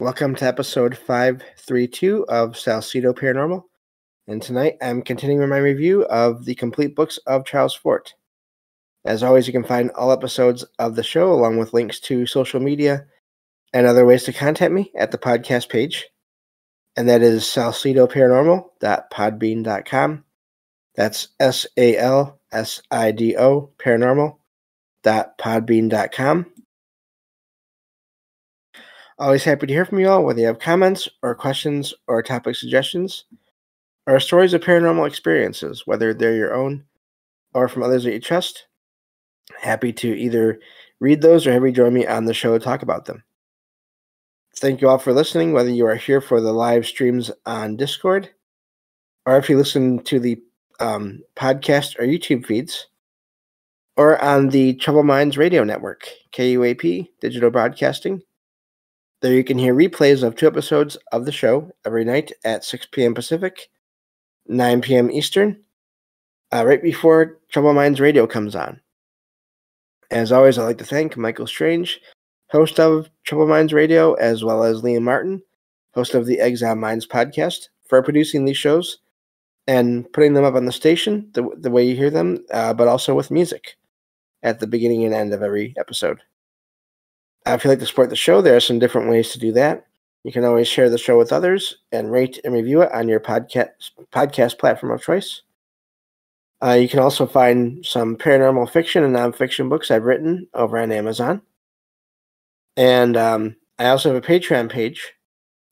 Welcome to episode 532 of Salsidoparanormal, and tonight I'm continuing my review of the complete books of Charles Fort. As always, you can find all episodes of the show along with links to social media and other ways to contact me at the podcast page, and that is salsidoparanormal.podbean.com. That's SALSIDO paranormal.podbean.com. Always happy to hear from you all, whether you have comments or questions or topic suggestions or stories of paranormal experiences, whether they're your own or from others that you trust. Happy to either read those or have you join me on the show to talk about them. Thank you all for listening, whether you are here for the live streams on Discord or if you listen to the podcast or YouTube feeds or on the Troubled Minds Radio Network, KUAP, Digital Broadcasting. There you can hear replays of 2 episodes of the show every night at 6 p.m. Pacific, 9 p.m. Eastern, right before Troubled Minds Radio comes on. As always, I'd like to thank Michael Strange, host of Troubled Minds Radio, as well as Liam Martin, host of the Exile Minds podcast, for producing these shows and putting them up on the station the way you hear them, but also with music at the beginning and end of every episode. If you'd like to support the show, there are some different ways to do that. You can always share the show with others and rate and review it on your podcast platform of choice. You can also find some paranormal fiction and nonfiction books I've written over on Amazon. And I also have a Patreon page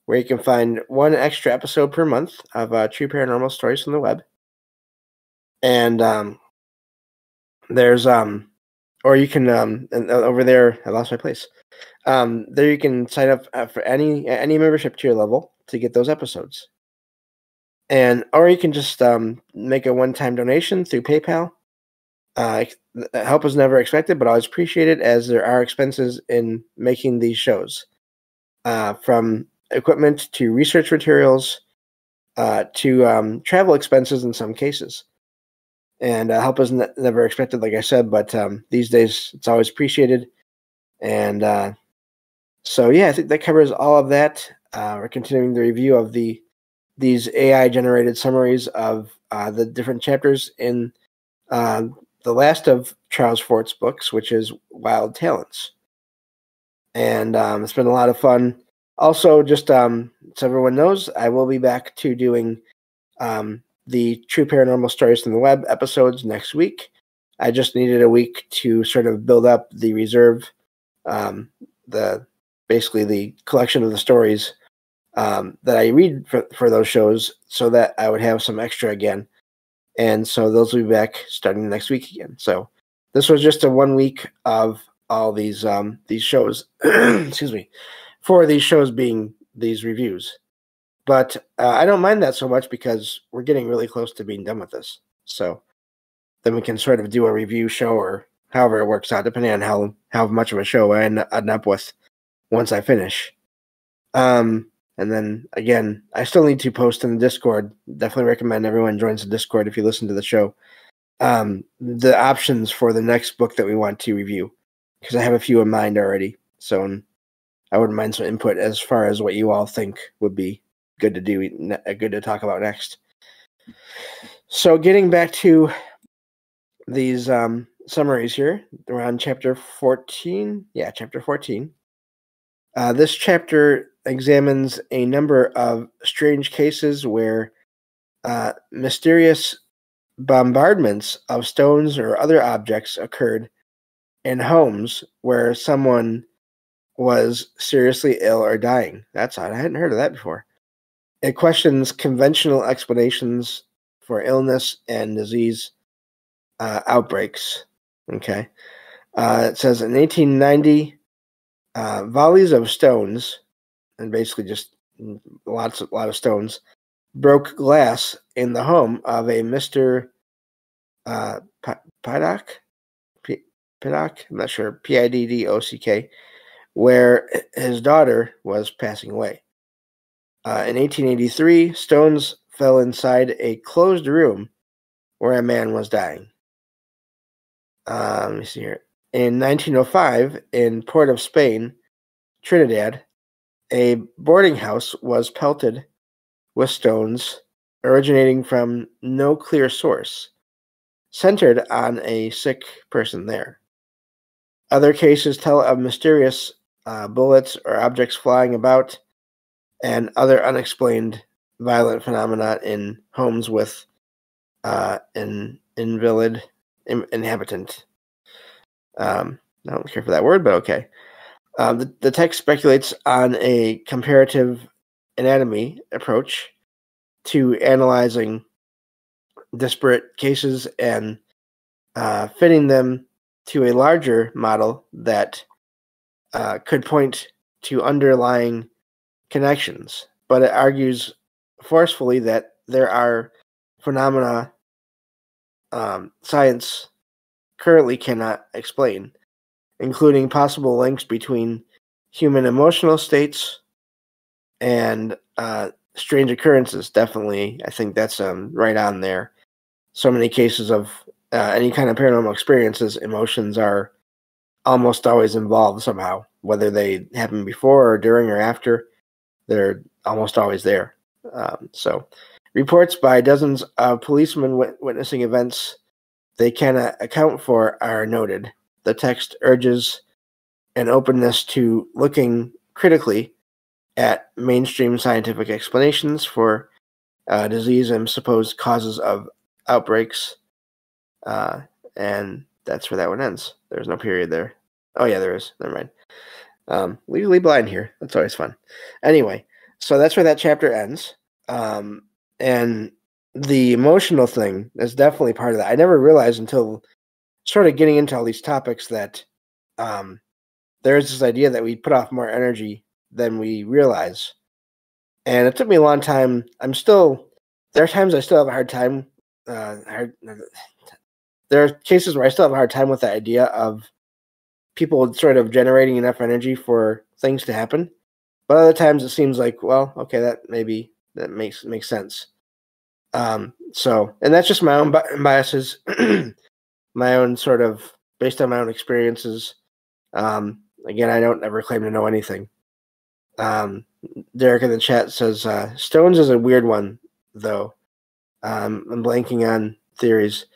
where you can find 1 extra episode per month of true paranormal stories from the web. And there's or you can and over there, I lost my place. There you can sign up for any membership tier level to get those episodes, or you can just make a one-time donation through PayPal. Help is never expected, but always appreciated, as there are expenses in making these shows, from equipment to research materials to travel expenses in some cases. And help is never expected, like I said, but these days it's always appreciated. And so, yeah, I think that covers all of that. We're continuing the review of these AI-generated summaries of the different chapters in the last of Charles Fort's books, which is Wild Talents. And it's been a lot of fun. Also, just so everyone knows, I will be back to doing the True Paranormal Stories from the Web episodes next week. I just needed a week to sort of build up the reserve, basically the collection of the stories that I read for those shows, so that I would have some extra again. And so those will be back starting next week again. So this was just a 1 week of all these shows. Excuse me, 4 of these shows being these reviews. But I don't mind that so much because we're getting really close to being done with this. So then we can sort of do a review show, or however it works out, depending on how much of a show I end up with once I finish. And then, again, I still need to post in the Discord. Definitely recommend everyone joins the Discord if you listen to the show. The options for the next book that we want to review, because I have a few in mind already. So I wouldn't mind some input as far as what you all think would be good to do, good to talk about next. So getting back to these summaries here, around chapter 14. Yeah, chapter 14. This chapter examines a number of strange cases where mysterious bombardments of stones or other objects occurred in homes where someone was seriously ill or dying. That's odd. I hadn't heard of that before. It questions conventional explanations for illness and disease outbreaks. Okay. It says in 1890, volleys of stones, and basically just a lot of stones, broke glass in the home of a Mr. Piddock? I'm not sure, Piddock, where his daughter was passing away. In 1883, stones fell inside a closed room where a man was dying. Let me see here. In 1905, in Port of Spain, Trinidad, a boarding house was pelted with stones originating from no clear source, centered on a sick person there. Other cases tell of mysterious bullets or objects flying about and other unexplained violent phenomena in homes with an invalid inhabitant. I don't care for that word, but okay. The text speculates on a comparative anatomy approach to analyzing disparate cases and fitting them to a larger model that could point to underlying connections. But it argues forcefully that there are phenomena science currently cannot explain, including possible links between human emotional states and strange occurrences. Definitely, I think that's right on there. So many cases of any kind of paranormal experiences, emotions are almost always involved somehow, whether they happen before or during or after. They're almost always there. So, reports by dozens of policemen witnessing events they cannot account for are noted. The text urges an openness to looking critically at mainstream scientific explanations for disease and supposed causes of outbreaks. And that's where that one ends. There's no period there. Oh, yeah, there is. Never mind. Legally blind here. That's always fun. Anyway, so that's where that chapter ends. And the emotional thing is definitely part of that. I never realized until sort of getting into all these topics that there's this idea that we put off more energy than we realize. And it took me a long time. There are times I still have a hard time. There are cases where I still have a hard time with the idea of people sort of generating enough energy for things to happen. But other times it seems like, well, okay, that makes sense. So, and that's just my own biases, my own sort of based on my own experiences. Again, I don't ever claim to know anything. Derek in the chat says, Stones is a weird one, though. I'm blanking on theories.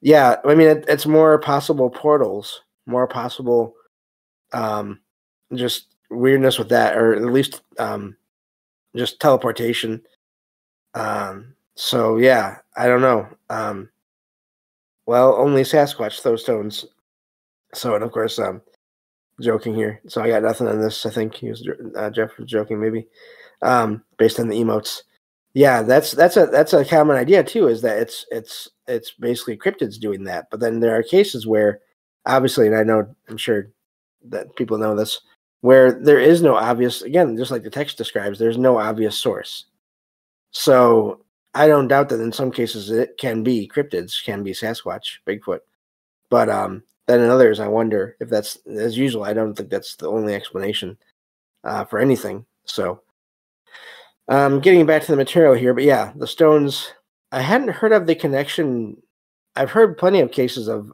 Yeah, I mean, it's more possible portals, more possible just weirdness with that, or at least just teleportation. So, yeah, I don't know. Well, only Sasquatch throws stones. So, and of course, joking here. So I got nothing on this. I think Jeff was joking, maybe, based on the emotes. Yeah, that's a common idea too. Is that it's basically cryptids doing that. But then there are cases where, obviously, and I'm sure that people know this, where there is no obvious. Again, just like the text describes, there's no obvious source. So I don't doubt that in some cases it can be cryptids, can be Sasquatch, Bigfoot, but then in others, I wonder if that's, as usual, I don't think that's the only explanation for anything. So, getting back to the material here, but yeah, the stones, I hadn't heard of the connection. I've heard plenty of cases of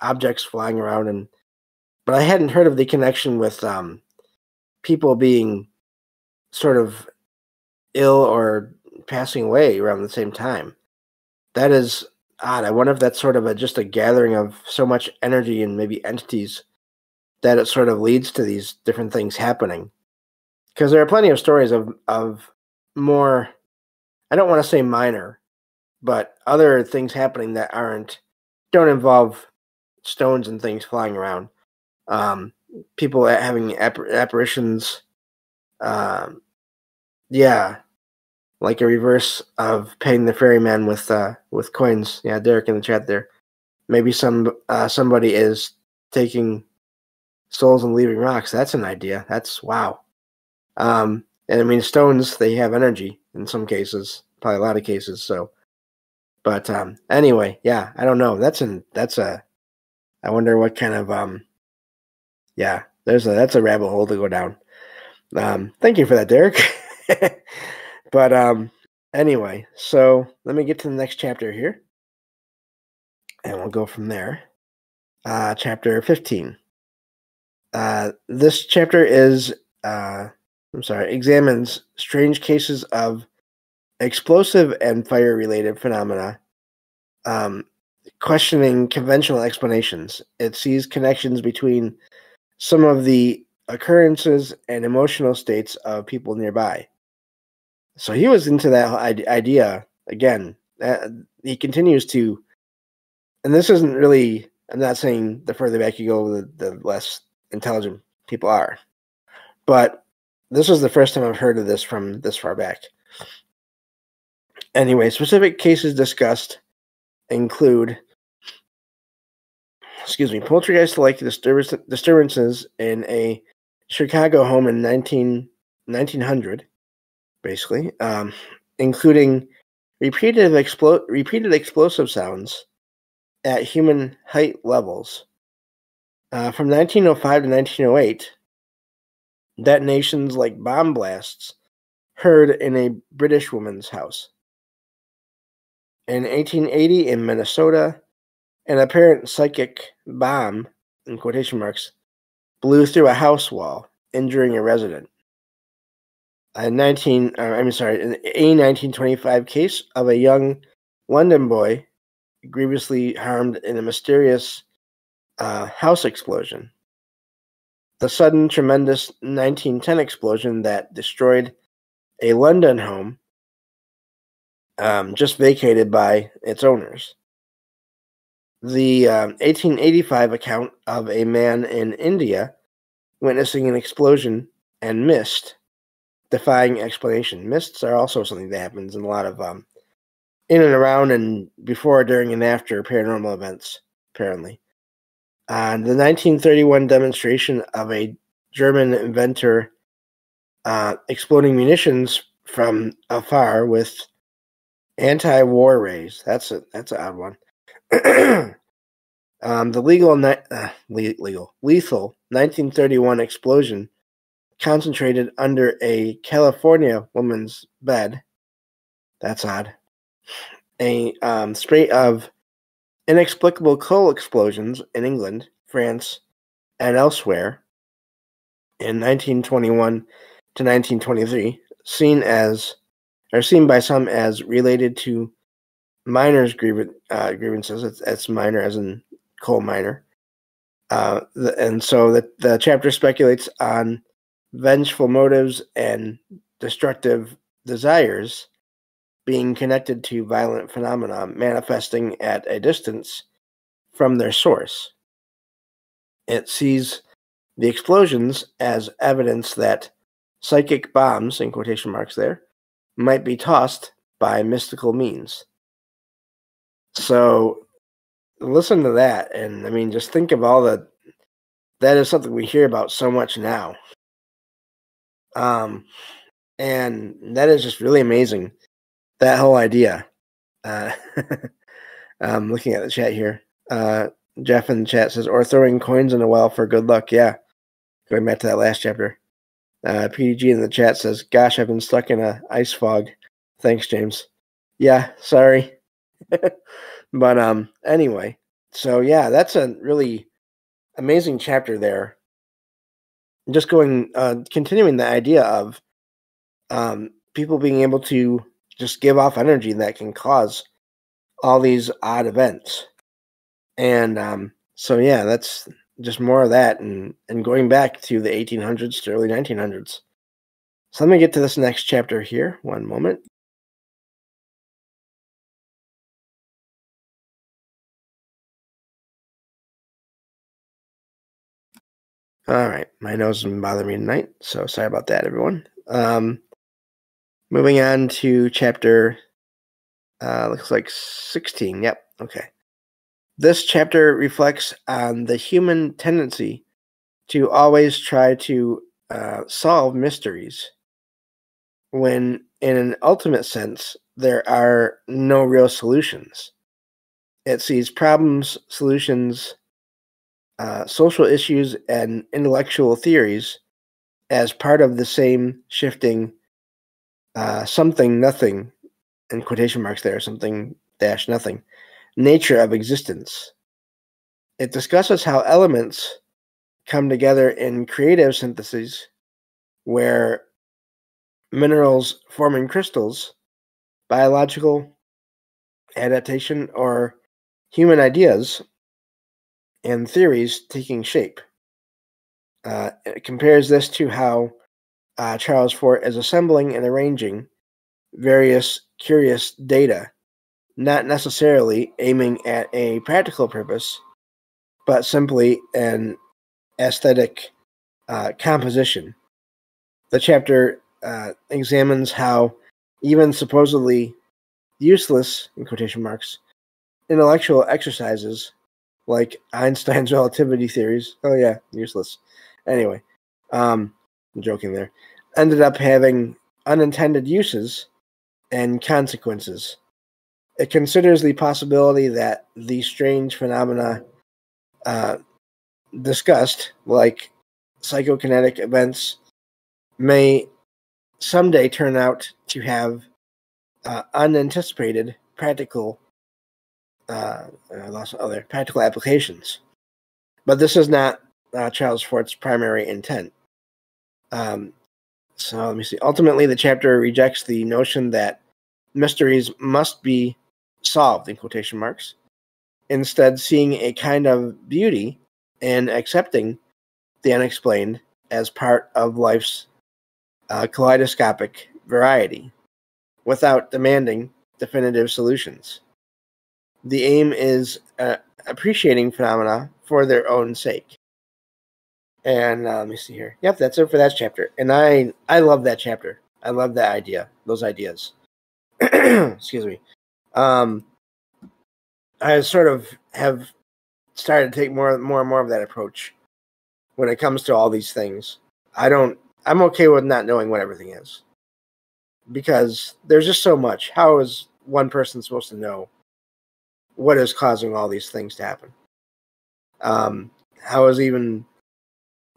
objects flying around, but I hadn't heard of the connection with people being sort of ill or passing away around the same time. That is odd. I wonder if that's sort of just a gathering of so much energy and maybe entities that it sort of leads to these different things happening. Because there are plenty of stories of more, I don't want to say minor, but other things happening that don't involve stones and things flying around. People having apparitions. Yeah, like a reverse of paying the ferryman with coins. Yeah, Derek in the chat there. Maybe somebody is taking souls and leaving rocks. That's an idea. That's wow. And I mean, stones, they have energy in some cases, probably a lot of cases. So, but anyway, yeah, I don't know. I wonder what kind of yeah. That's a rabbit hole to go down. Thank you for that, Derek. But anyway, so let me get to the next chapter here, and we'll go from there. Chapter 15. This chapter is examines strange cases of explosive and fire-related phenomena, questioning conventional explanations. It sees connections between some of the occurrences and emotional states of people nearby. So he was into that idea again. He continues to, and this isn't really, I'm not saying the further back you go, the less intelligent people are. But this was the first time I've heard of this from this far back. Anyway, specific cases discussed include, poltergeist-like disturbances in a Chicago home in 1900, basically, including repeated explosive sounds at human height levels. From 1905 to 1908, detonations like bomb blasts heard in a British woman's house. In 1880 in Minnesota, an apparent psychic bomb, in quotation marks, blew through a house wall, injuring a resident. An 1925 case of a young London boy grievously harmed in a mysterious house explosion. The sudden, tremendous 1910 explosion that destroyed a London home just vacated by its owners. The 1885 account of a man in India witnessing an explosion and mist, defying explanation. Mists are also something that happens in a lot of in and around and before, during, and after paranormal events, apparently. The 1931 demonstration of a German inventor exploding munitions from afar with anti-war rays. That's an odd one. The lethal 1931 explosion concentrated under a California woman's bed. That's odd. A spate of inexplicable coal explosions in England, France, and elsewhere in 1921 to 1923, seen by some as related to miners' grievances. It's minor as in coal miner. And so the chapter speculates on vengeful motives and destructive desires being connected to violent phenomena manifesting at a distance from their source. It sees the explosions as evidence that psychic bombs, in quotation marks there, might be tossed by mystical means. So listen to that, and I mean, just think of all that is something we hear about so much now. And that is just really amazing, that whole idea. I'm looking at the chat here. Jeff in the chat says, or throwing coins in a well for good luck. Yeah, going back to that last chapter. PDG in the chat says, gosh, I've been stuck in a ice fog. Thanks, James. Yeah, sorry. But anyway, so yeah, that's a really amazing chapter there. Just continuing the idea of people being able to just give off energy that can cause all these odd events. And so yeah, that's just more of that, and going back to the 1800s to early 1900s. So let me get to this next chapter here. One moment. All right, my nose has been bothering me tonight, so sorry about that, everyone. Moving on to chapter, looks like 16. Yep, okay. This chapter reflects on the human tendency to always try to solve mysteries, when in an ultimate sense, there are no real solutions. It sees problems, solutions, social issues, and intellectual theories as part of the same shifting something nothing, in quotation marks there, something dash nothing, nature of existence. It discusses how elements come together in creative syntheses where minerals forming crystals, biological adaptation, or human ideas and theories taking shape. It compares this to how Charles Fort is assembling and arranging various curious data, not necessarily aiming at a practical purpose, but simply an aesthetic composition. The chapter examines how even supposedly useless, in quotation marks, intellectual exercises like Einstein's relativity theories, oh yeah, useless. Anyway, I'm joking there, ended up having unintended uses and consequences. It considers the possibility that the strange phenomena discussed, like psychokinetic events, may someday turn out to have unanticipated practical practical applications. But this is not Charles Fort's primary intent. So let me see. Ultimately, the chapter rejects the notion that mysteries must be solved, in quotation marks, instead seeing a kind of beauty in accepting the unexplained as part of life's kaleidoscopic variety, without demanding definitive solutions. The aim is appreciating phenomena for their own sake. And let me see here. Yep, that's it for that chapter. And I love that chapter. I love that idea, those ideas. Excuse me. I sort of have started to take more and more of that approach when it comes to all these things. I'm okay with not knowing what everything is, because there's just so much. How is one person supposed to know what is causing all these things to happen? How is even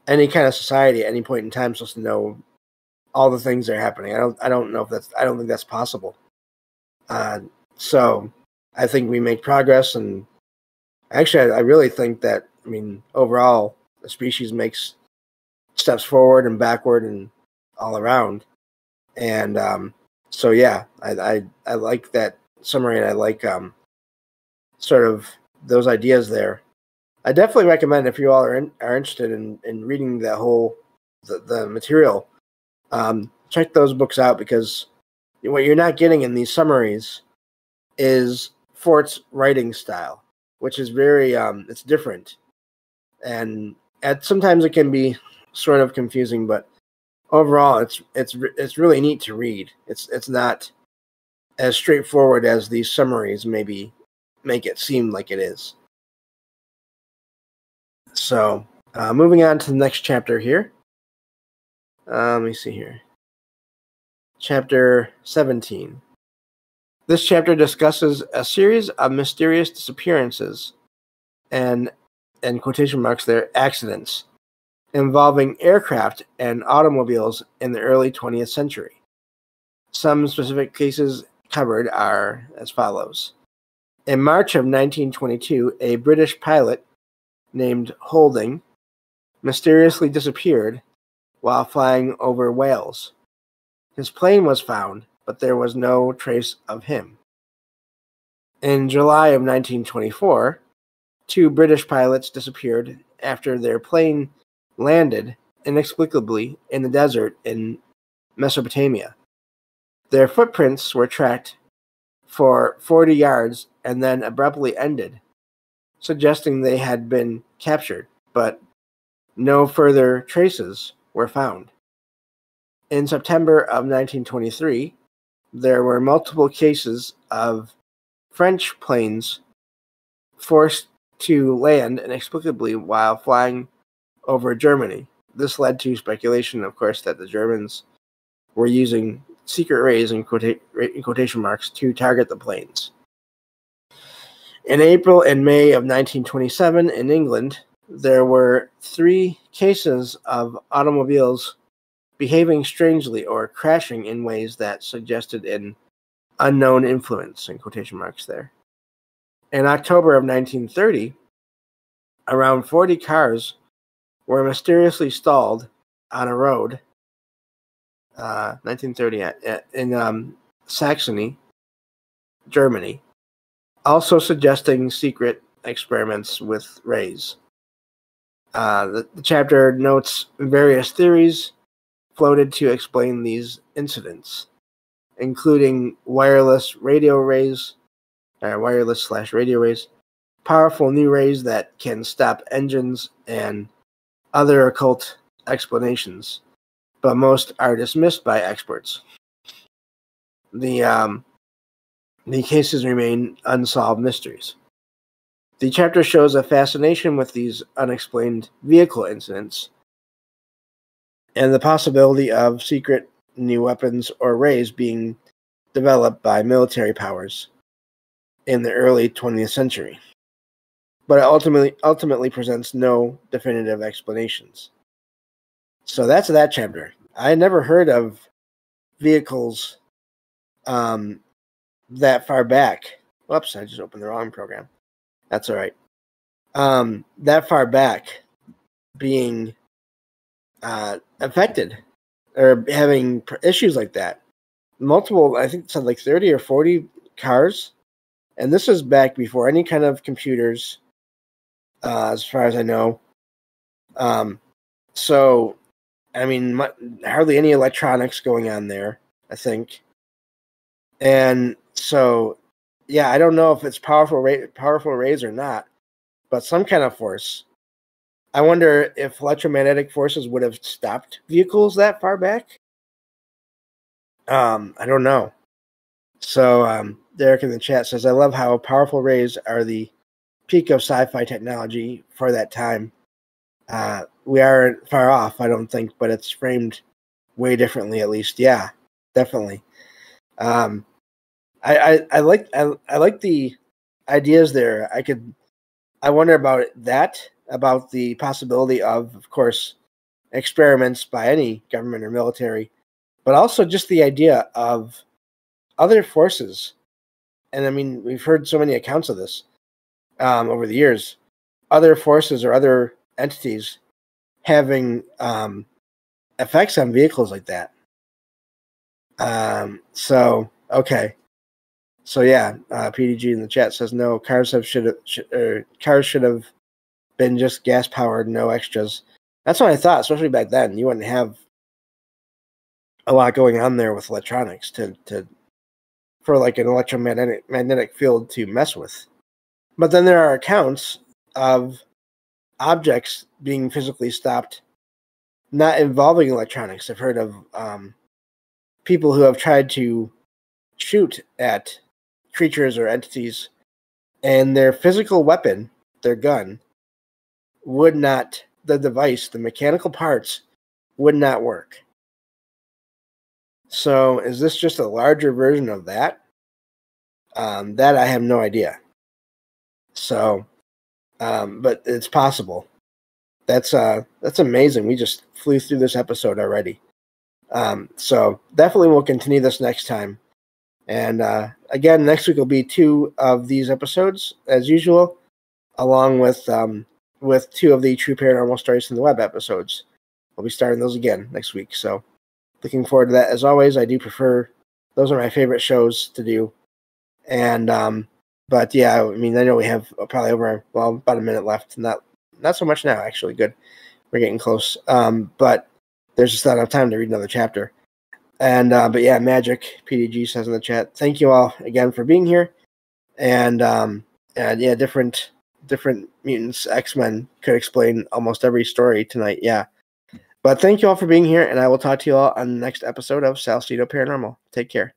any kind of society at any point in time supposed to know all the things that are happening? I don't think that's possible. So I think we make progress, and actually I really think that, overall the species makes steps forward and backward and all around. And so yeah, I like that summary, and I like sort of those ideas there. I definitely recommend, if you all are interested in reading the material, check those books out, because what you're not getting in these summaries is Fort's writing style, which is very it's different, and sometimes it can be sort of confusing, but overall it's really neat to read. It's not as straightforward as these summaries maybe make it seem like it is. So, moving on to the next chapter here. Let me see here. Chapter 17. This chapter discusses a series of mysterious disappearances and, in quotation marks there, accidents involving aircraft and automobiles in the early 20th century. Some specific cases covered are as follows. In March of 1922, a British pilot named Holding mysteriously disappeared while flying over Wales. His plane was found, but there was no trace of him. In July of 1924, two British pilots disappeared after their plane landed inexplicably in the desert in Mesopotamia. Their footprints were tracked for 40 yards and then abruptly ended, suggesting they had been captured, but no further traces were found. In September of 1923, there were multiple cases of French planes forced to land inexplicably while flying over Germany. This led to speculation, of course, that the Germans were using secret rays, in quotation marks, to target the planes. In April and May of 1927 in England, there were 3 cases of automobiles behaving strangely or crashing in ways that suggested an unknown influence, in quotation marks there. In October of 1930, around 40 cars were mysteriously stalled on a road 1930 in Saxony, Germany, also suggesting secret experiments with rays. The chapter notes various theories floated to explain these incidents, including wireless radio rays, wireless/radio rays, powerful new rays that can stop engines, and other occult explanations, but most are dismissed by experts. The cases remain unsolved mysteries. The chapter shows a fascination with these unexplained vehicle incidents and the possibility of secret new weapons or rays being developed by military powers in the early 20th century. But it ultimately presents no definitive explanations. So that's that chapter. I had never heard of vehicles that far back. Whoops, I just opened the wrong program. That's all right. That far back being affected or having issues like that. Multiple, I think it said like 30 or 40 cars. And this is back before any kind of computers, as far as I know. So, I mean, hardly any electronics going on there, I think. And so, yeah, I don't know if it's powerful rays or not, but some kind of force. I wonder if electromagnetic forces would have stopped vehicles that far back. I don't know. So, Derek in the chat says, I love how powerful rays are the peak of sci-fi technology for that time. We aren't far off, I don't think, but it's framed way differently, at least. Yeah, definitely. I like the ideas there. I wonder about that, about the possibility of course, experiments by any government or military, but also just the idea of other forces. And I mean, we've heard so many accounts of this over the years. Other forces or other entities having effects on vehicles like that. So okay. So yeah, PDG in the chat says no. Cars should have been just gas powered, no extras. That's what I thought, especially back then. You wouldn't have a lot going on there with electronics for like an electromagnetic field to mess with. But then there are accounts of objects being physically stopped, not involving electronics. I've heard of people who have tried to shoot at creatures or entities, and their physical weapon, their gun, would not, the device, the mechanical parts, would not work. So is this just a larger version of that? That I have no idea. So, but it's possible. That's amazing. We just flew through this episode already. So definitely we'll continue this next time. And again, next week will be 2 of these episodes, as usual, along with 2 of the True Paranormal Stories from the Web episodes. We'll be starting those again next week. So looking forward to that. As always, I do prefer, those are my favorite shows to do. And but yeah, I mean, I know we have probably about a minute left. Not so much now, actually. Good. We're getting close. But there's just not enough time to read another chapter. And but yeah, Magic PDG says in the chat, thank you all again for being here. And yeah, different mutants, X-Men could explain almost every story tonight. Yeah. But thank you all for being here, and I will talk to you all on the next episode of Salsidoparanormal. Take care.